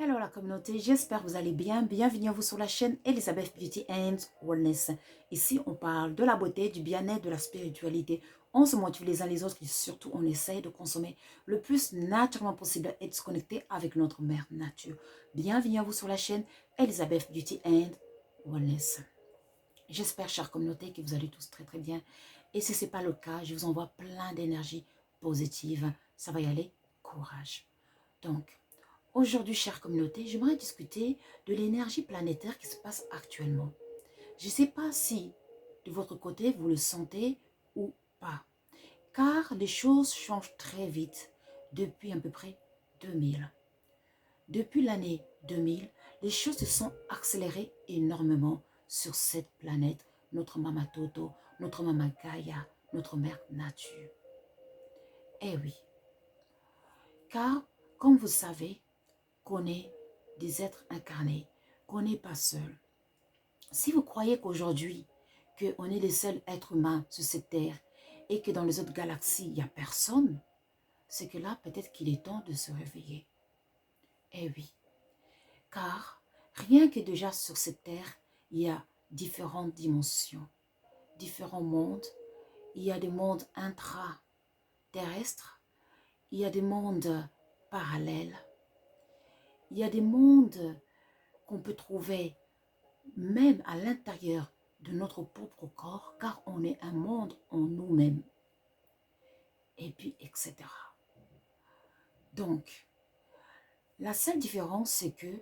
Hello la communauté, j'espère que vous allez bien. Bienvenue à vous sur la chaîne Elizabeth Beauty and Wellness. Ici, on parle de la beauté, du bien-être, de la spiritualité. On se motive les uns les autres et surtout, on essaye de consommer le plus naturellement possible et de se connecter avec notre mère nature. Bienvenue à vous sur la chaîne Elizabeth Beauty and Wellness. J'espère, chère communauté, que vous allez tous très très bien. Et si ce n'est pas le cas, je vous envoie plein d'énergie positive. Ça va y aller, courage. Donc, aujourd'hui, chère communauté, j'aimerais discuter de l'énergie planétaire qui se passe actuellement. Je ne sais pas si de votre côté, vous le sentez ou pas, car les choses changent très vite depuis à peu près 2000. Depuis l'année 2000, les choses se sont accélérées énormément sur cette planète, notre Mama Toto, notre Mama Gaïa, notre Mère Nature. Eh oui, car comme vous savez, qu'on est des êtres incarnés, qu'on n'est pas seul. Si vous croyez qu'aujourd'hui, qu'on est les seuls êtres humains sur cette terre et que dans les autres galaxies, il n'y a personne, c'est que là, peut-être qu'il est temps de se réveiller. Eh oui, car rien que déjà sur cette terre, il y a différentes dimensions, différents mondes. Il y a des mondes intra-terrestres, il y a des mondes parallèles, il y a des mondes qu'on peut trouver même à l'intérieur de notre propre corps, car on est un monde en nous-mêmes, et puis etc. Donc, la seule différence, c'est que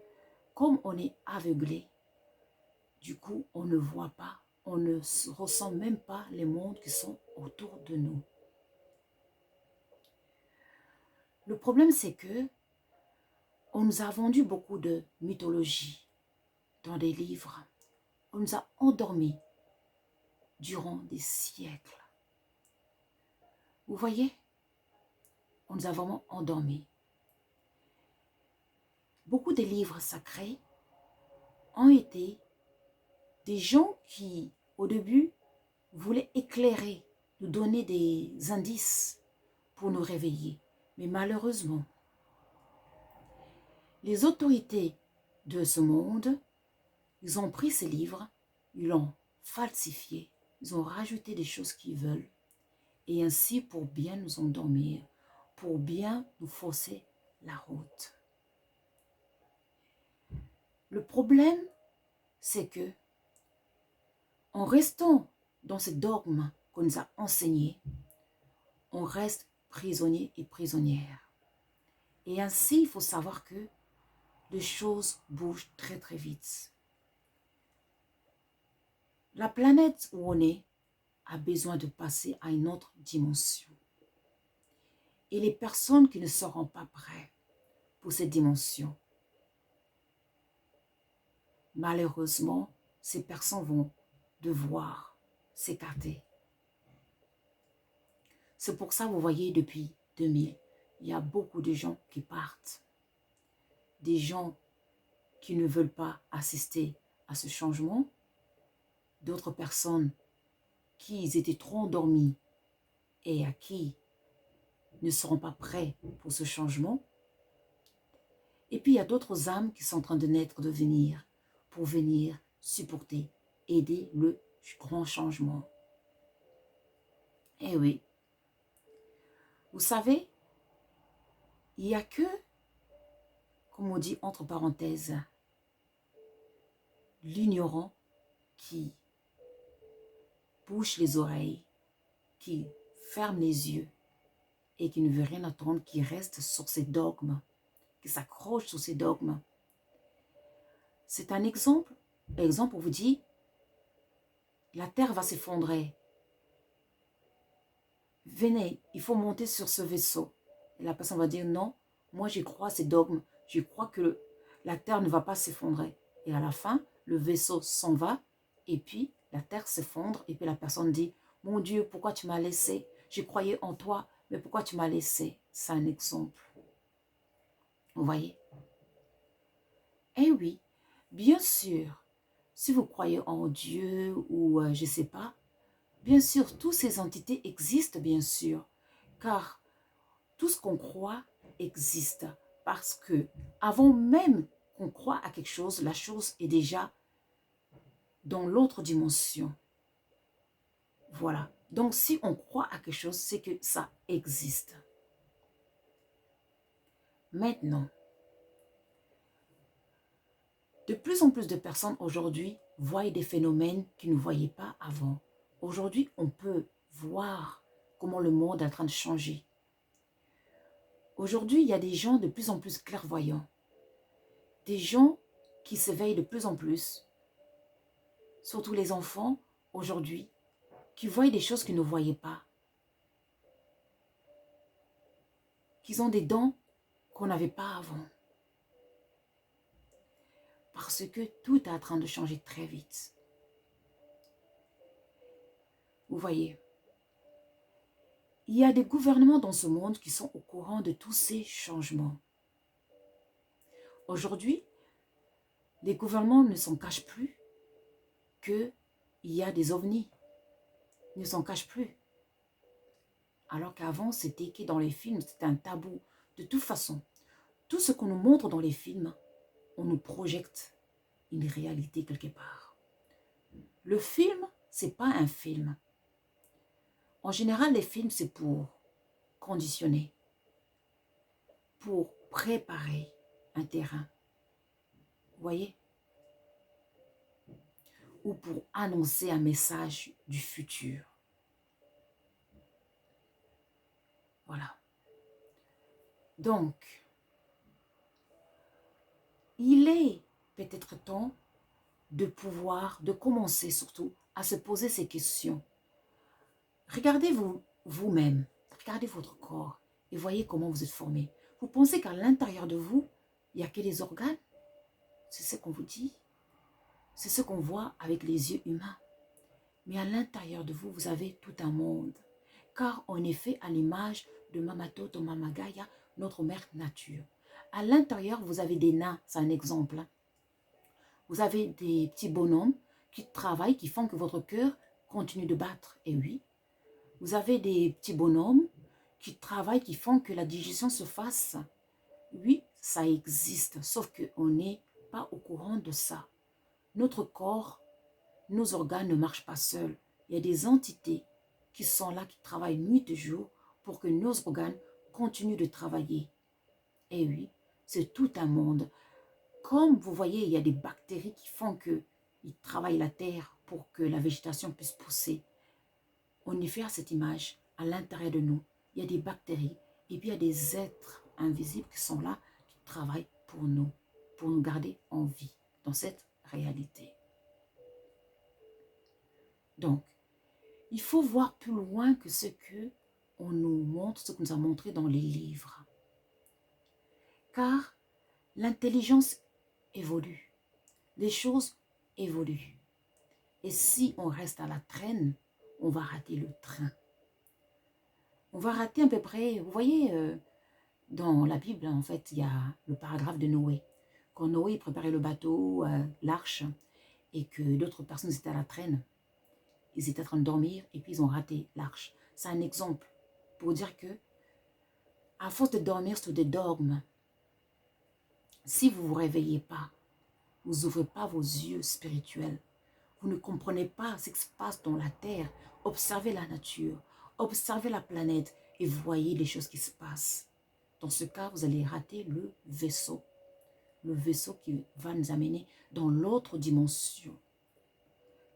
comme on est aveuglé, du coup, on ne voit pas, on ne ressent même pas les mondes qui sont autour de nous. Le problème, c'est que on nous a vendu beaucoup de mythologie dans des livres. On nous a endormis durant des siècles. Vous voyez, on nous a vraiment endormis. Beaucoup de livres sacrés ont été des gens qui, au début, voulaient éclairer, nous donner des indices pour nous réveiller. Mais malheureusement, les autorités de ce monde, ils ont pris ces livres, ils l'ont falsifié, ils ont rajouté des choses qu'ils veulent, et ainsi pour bien nous endormir, pour bien nous fausser la route. Le problème, c'est que en restant dans ce dogme qu'on nous a enseigné, on reste prisonnier et prisonnière. Et ainsi, il faut savoir que les choses bougent très très vite. La planète où on est a besoin de passer à une autre dimension. Et les personnes qui ne seront pas prêtes pour cette dimension, malheureusement, ces personnes vont devoir s'écarter. C'est pour ça, vous voyez, depuis 2000, il y a beaucoup de gens qui partent. Des gens qui ne veulent pas assister à ce changement. D'autres personnes qui étaient trop endormis et à qui ne seront pas prêts pour ce changement. Et puis il y a d'autres âmes qui sont en train de naître, de venir, pour venir supporter, aider le grand changement. Eh oui, vous savez, il n'y a que, comme on dit entre parenthèses, l'ignorant qui bouche les oreilles, qui ferme les yeux et qui ne veut rien entendre, qui reste sur ses dogmes, qui s'accroche sur ses dogmes. C'est un exemple. L'exemple vous dit, la terre va s'effondrer. Venez, il faut monter sur ce vaisseau. Et la personne va dire, non, moi j'y crois à ces dogmes. Je crois que la terre ne va pas s'effondrer. Et à la fin, le vaisseau s'en va et puis la terre s'effondre. Et puis la personne dit, mon Dieu, pourquoi tu m'as laissé? Je croyais en toi, mais pourquoi tu m'as laissé? C'est un exemple. Vous voyez? Eh oui, bien sûr, si vous croyez en Dieu ou je ne sais pas, bien sûr, toutes ces entités existent, bien sûr, car tout ce qu'on croit existe Parce que avant même qu'on croit à quelque chose, la chose est déjà dans l'autre dimension. Voilà. Donc, si on croit à quelque chose, c'est que ça existe. Maintenant, de plus en plus de personnes aujourd'hui voient des phénomènes qu'ils ne voyaient pas avant. Aujourd'hui, on peut voir comment le monde est en train de changer. Aujourd'hui, il y a des gens de plus en plus clairvoyants. Des gens qui s'éveillent de plus en plus. Surtout les enfants, aujourd'hui, qui voient des choses qu'ils ne voyaient pas. Qu'ils ont des dons qu'on n'avait pas avant. Parce que tout est en train de changer très vite. Vous voyez, il y a des gouvernements dans ce monde qui sont au courant de tous ces changements. Aujourd'hui, les gouvernements ne s'en cachent plus qu'il y a des ovnis. Ils ne s'en cachent plus. Alors qu'avant, c'était que dans les films, c'était un tabou. De toute façon, tout ce qu'on nous montre dans les films, on nous projette une réalité quelque part. Le film, ce n'est pas un film. En général, les films, c'est pour conditionner, pour préparer un terrain. Vous voyez? Ou pour annoncer un message du futur. Voilà. Donc, il est peut-être temps de pouvoir, de commencer surtout à se poser ces questions. Regardez vous-même, regardez votre corps et voyez comment vous êtes formé. Vous pensez qu'à l'intérieur de vous, il n'y a que les organes? C'est ce qu'on vous dit. C'est ce qu'on voit avec les yeux humains. Mais à l'intérieur de vous, vous avez tout un monde. Car on est fait à l'image de Mamatoto Mamagaya, notre mère nature. À l'intérieur, vous avez des nains, c'est un exemple. Vous avez des petits bonhommes qui travaillent, qui font que votre cœur continue de battre. Et oui, vous avez des petits bonhommes qui travaillent, qui font que la digestion se fasse. Oui, ça existe, sauf qu'on n'est pas au courant de ça. Notre corps, nos organes ne marchent pas seuls. Il y a des entités qui sont là, qui travaillent nuit et jour pour que nos organes continuent de travailler. Et oui, c'est tout un monde. Comme vous voyez, il y a des bactéries qui font qu'ils travaillent la terre pour que la végétation puisse pousser. On y fait à cette image, à l'intérieur de nous, il y a des bactéries et puis il y a des êtres invisibles qui sont là, qui travaillent pour nous garder en vie dans cette réalité. Donc, il faut voir plus loin que ce que on nous montre, ce qu'on nous a montré dans les livres. Car l'intelligence évolue, les choses évoluent. Et si on reste à la traîne, on va rater le train. On va rater à peu près, vous voyez, dans la Bible, en fait, il y a le paragraphe de Noé. Quand Noé préparait le bateau, l'arche, et que d'autres personnes étaient à la traîne, ils étaient en train de dormir et puis ils ont raté l'arche. C'est un exemple pour dire que, à force de dormir sur des dogmes, si vous ne vous réveillez pas, vous n'ouvrez pas vos yeux spirituels, vous ne comprenez pas ce qui se passe dans la terre, observez la nature, observez la planète et voyez les choses qui se passent. Dans ce cas, vous allez rater le vaisseau qui va nous amener dans l'autre dimension.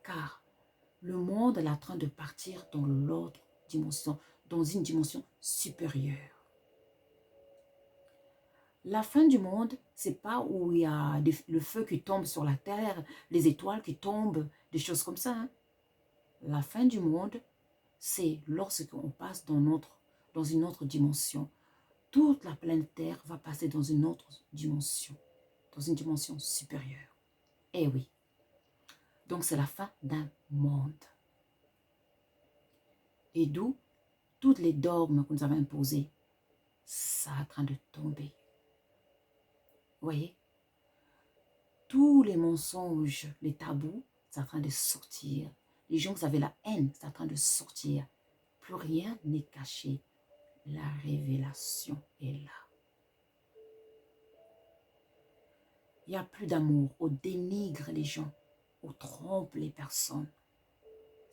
Car le monde est en train de partir dans l'autre dimension, dans une dimension supérieure. La fin du monde, c'est pas où il y a le feu qui tombe sur la terre, les étoiles qui tombent, des choses comme ça. Hein. La fin du monde, c'est lorsqu'on passe dans une autre dimension. Toute la planète Terre va passer dans une autre dimension, dans une dimension supérieure. Eh oui. Donc c'est la fin d'un monde. Et d'où toutes les dogmes qu'on nous avait imposés, ça est en train de tomber. Vous voyez? Tous les mensonges, les tabous, c'est en train de sortir. Les gens qui avaient la haine, c'est en train de sortir. Plus rien n'est caché. La révélation est là. Il n'y a plus d'amour. On dénigre les gens. On trompe les personnes.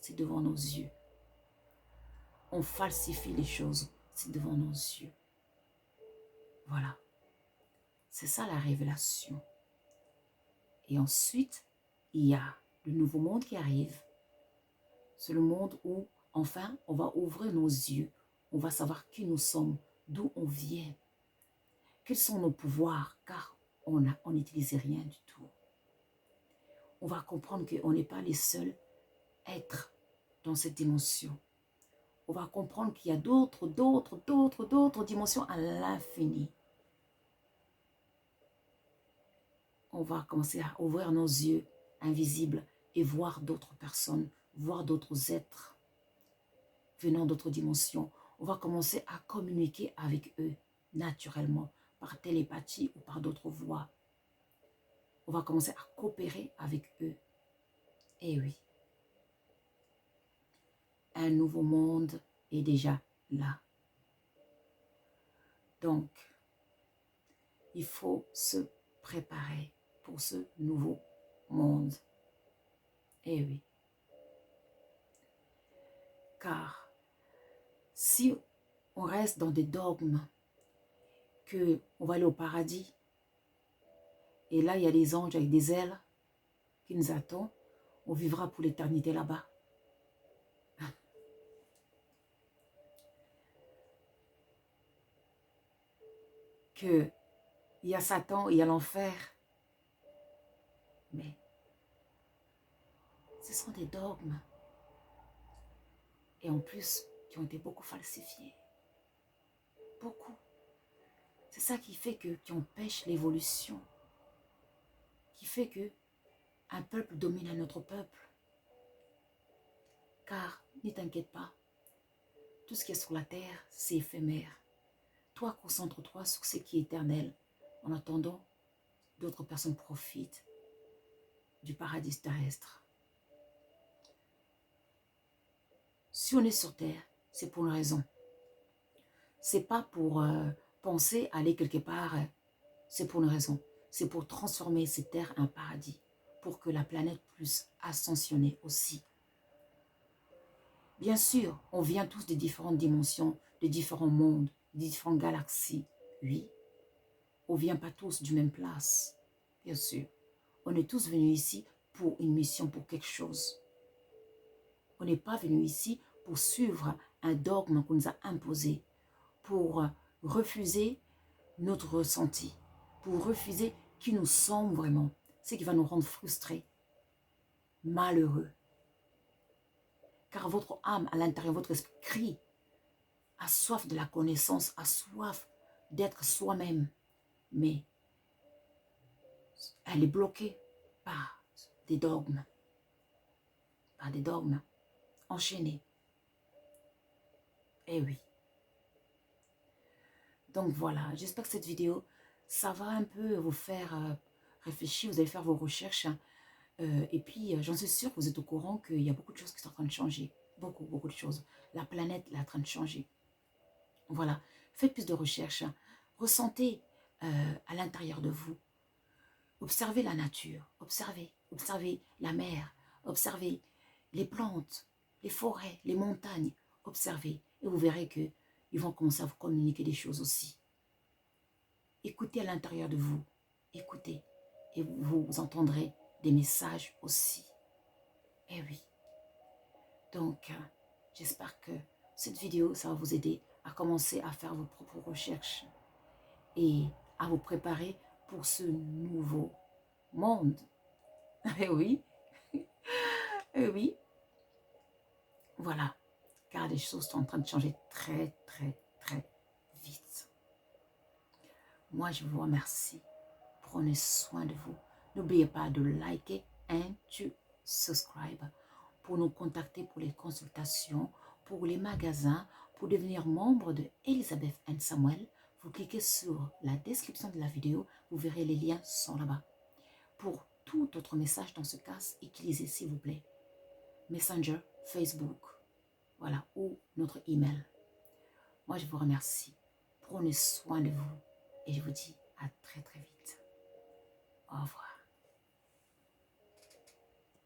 C'est devant nos yeux. On falsifie les choses. C'est devant nos yeux. Voilà. C'est ça la révélation. Et ensuite, il y a le nouveau monde qui arrive. C'est le monde où, enfin, on va ouvrir nos yeux. On va savoir qui nous sommes, d'où on vient, quels sont nos pouvoirs, car on n'utilisait rien du tout. On va comprendre qu'on n'est pas les seuls êtres dans cette dimension. On va comprendre qu'il y a d'autres dimensions à l'infini. On va commencer à ouvrir nos yeux invisibles et voir d'autres personnes, voir d'autres êtres venant d'autres dimensions. On va commencer à communiquer avec eux naturellement, par télépathie ou par d'autres voies. On va commencer à coopérer avec eux. Et oui, un nouveau monde est déjà là. Donc, il faut se préparer pour ce nouveau monde. Et oui. Car si on reste dans des dogmes, qu'on va aller au paradis, et là il y a des anges avec des ailes qui nous attendent, on vivra pour l'éternité là-bas. Que il y a Satan, il y a l'enfer. Mais ce sont des dogmes. Et en plus, qui ont été beaucoup falsifiés. Beaucoup. C'est ça qui fait qui empêche l'évolution. Qui fait que un peuple domine un autre peuple. Car, ne t'inquiète pas, tout ce qui est sur la terre, c'est éphémère. Toi, concentre-toi sur ce qui est éternel. En attendant, d'autres personnes profitent du paradis terrestre. Si on est sur terre, c'est pour une raison. C'est pas pour penser aller quelque part, c'est pour une raison. C'est pour transformer cette terre en paradis, pour que la planète puisse ascensionner aussi. Bien sûr, on vient tous de différentes dimensions, de différents mondes, de différentes galaxies. Oui, on ne vient pas tous du même place, bien sûr. On est tous venus ici pour une mission, pour quelque chose. On n'est pas venu ici pour suivre un dogme qu'on nous a imposé, pour refuser notre ressenti, pour refuser qui nous sommes vraiment, ce qui va nous rendre frustrés, malheureux. Car votre âme, à l'intérieur, votre esprit crie, a soif de la connaissance, a soif d'être soi-même. Mais elle est bloquée par des dogmes, enchaînés. Eh oui. Donc voilà, j'espère que cette vidéo, ça va un peu vous faire réfléchir, vous allez faire vos recherches. Et puis, j'en suis sûre que vous êtes au courant qu'il y a beaucoup de choses qui sont en train de changer. Beaucoup de choses. La planète est en train de changer. Voilà, faites plus de recherches. Ressentez à l'intérieur de vous. Observez la nature, observez la mer, observez les plantes, les forêts, les montagnes. Observez et vous verrez qu'ils vont commencer à vous communiquer des choses aussi. Écoutez à l'intérieur de vous, écoutez et vous entendrez des messages aussi. Eh oui. Donc, j'espère que cette vidéo, ça va vous aider à commencer à faire vos propres recherches et à vous préparer pour ce nouveau monde. Eh oui. Eh oui. Voilà. Car les choses sont en train de changer très vite. Moi, je vous remercie. Prenez soin de vous. N'oubliez pas de liker et de subscribe pour nous contacter pour les consultations, pour les magasins, pour devenir membre de Elizabeth & Samuel. Vous cliquez sur la description de la vidéo, vous verrez les liens sont là-bas. Pour tout autre message dans ce cas, utilisez s'il vous plaît Messenger, Facebook, voilà, ou notre email. Moi, je vous remercie. Prenez soin de vous et je vous dis à très vite.